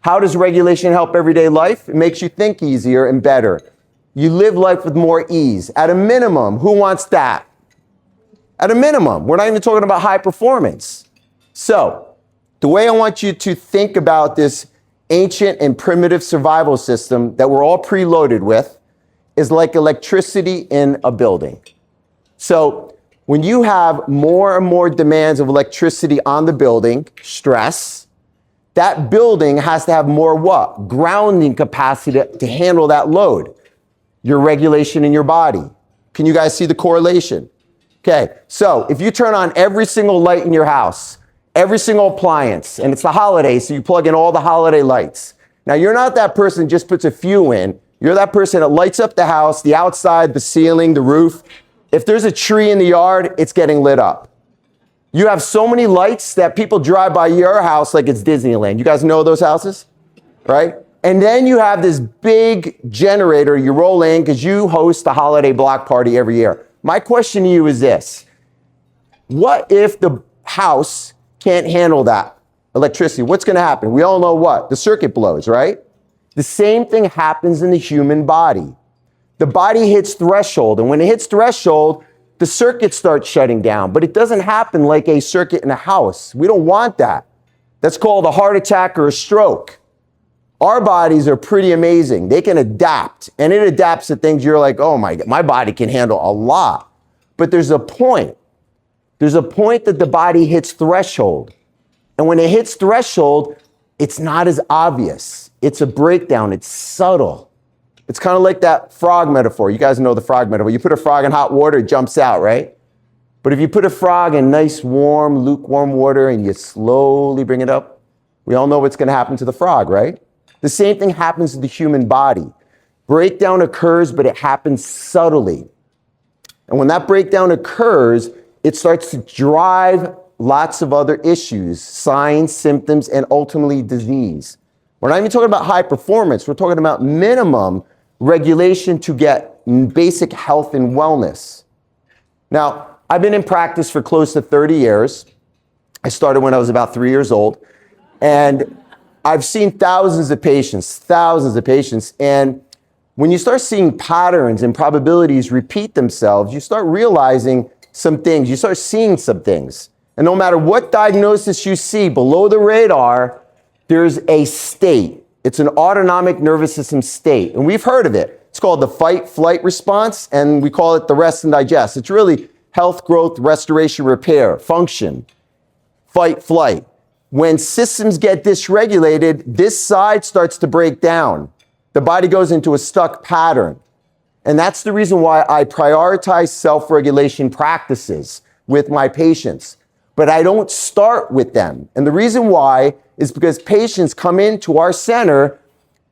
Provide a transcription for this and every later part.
How does regulation help everyday life? It makes you think easier and better. You live life with more ease. At a minimum, who wants that? At a minimum, we're not even talking about high performance. So, the way I want you to think about this ancient and primitive survival system that we're all preloaded with is like electricity in a building. So, when you have more and more demands of electricity on the building, stress, that building has to have more what? Grounding capacity to handle that load. Your regulation in your body. Can you guys see the correlation? Okay, so if you turn on every single light in your house, every single appliance, and it's the holidays, so you plug in all the holiday lights. Now, you're not that person who just puts a few in. You're that person that lights up the house, the outside, the ceiling, the roof. If there's a tree in the yard, it's getting lit up. You have so many lights that people drive by your house like it's Disneyland. You guys know those houses, right? And then you have this big generator you roll in because you host a holiday block party every year. My question to you is this. What if the house can't handle that electricity? What's going to happen? We all know what? The circuit blows, right? The same thing happens in the human body. The body hits threshold, and when it hits threshold, the circuit starts shutting down, but it doesn't happen like a circuit in a house. We don't want that. That's called a heart attack or a stroke. Our bodies are pretty amazing. They can adapt, and it adapts to things you're like, oh my God, my body can handle a lot. But there's a point. There's a point that the body hits threshold. And when it hits threshold, it's not as obvious. It's a breakdown. It's subtle. It's kind of like that frog metaphor. You guys know the frog metaphor. You put a frog in hot water, it jumps out, right? But if you put a frog in nice, warm, lukewarm water and you slowly bring it up, we all know what's going to happen to the frog, right? The same thing happens to the human body. Breakdown occurs, but it happens subtly. And when that breakdown occurs, it starts to drive lots of other issues, signs, symptoms, and ultimately disease. We're not even talking about high performance. We're talking about minimum regulation to get basic health and wellness. Now, I've been in practice for close to 30 years. I started when I was about 3 years old. And I've seen thousands of patients. And when you start seeing patterns and probabilities repeat themselves, you start realizing some things. You start seeing some things. And no matter what diagnosis you see below the radar, there's a state. It's an autonomic nervous system state. And we've heard of it. It's called the fight-flight response, and we call it the rest and digest. It's really health, growth, restoration, repair, function, fight, flight. When systems get dysregulated, this side starts to break down. The body goes into a stuck pattern. And that's the reason why I prioritize self-regulation practices with my patients. But I don't start with them. And the reason why is because patients come into our center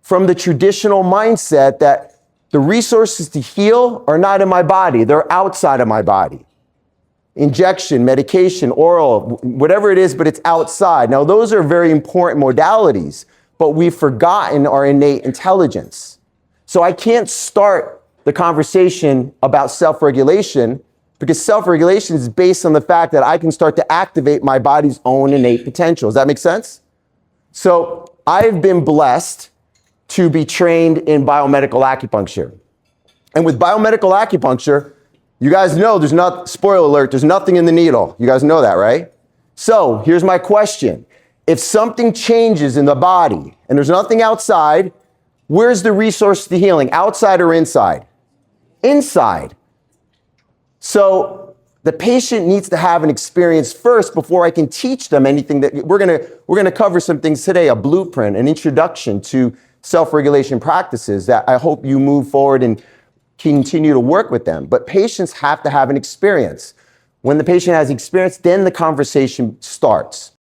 from the traditional mindset that the resources to heal are not in my body, they're outside of my body. Injection, medication, oral, whatever it is, but it's outside. Now, those are very important modalities, but we've forgotten our innate intelligence. So I can't start the conversation about self-regulation because self-regulation is based on the fact that I can start to activate my body's own innate potential. Does that make sense? So I've been blessed to be trained in biomedical acupuncture. And with biomedical acupuncture, you guys know spoiler alert, there's nothing in the needle. You guys know that, right? So here's my question. If something changes in the body and there's nothing outside, where's the resource to healing? Outside or inside? Inside. So the patient needs to have an experience first before I can teach them anything that we're gonna cover some things today, a blueprint, an introduction to self-regulation practices that I hope you move forward and continue to work with them. But patients have to have an experience. When the patient has experience, then the conversation starts.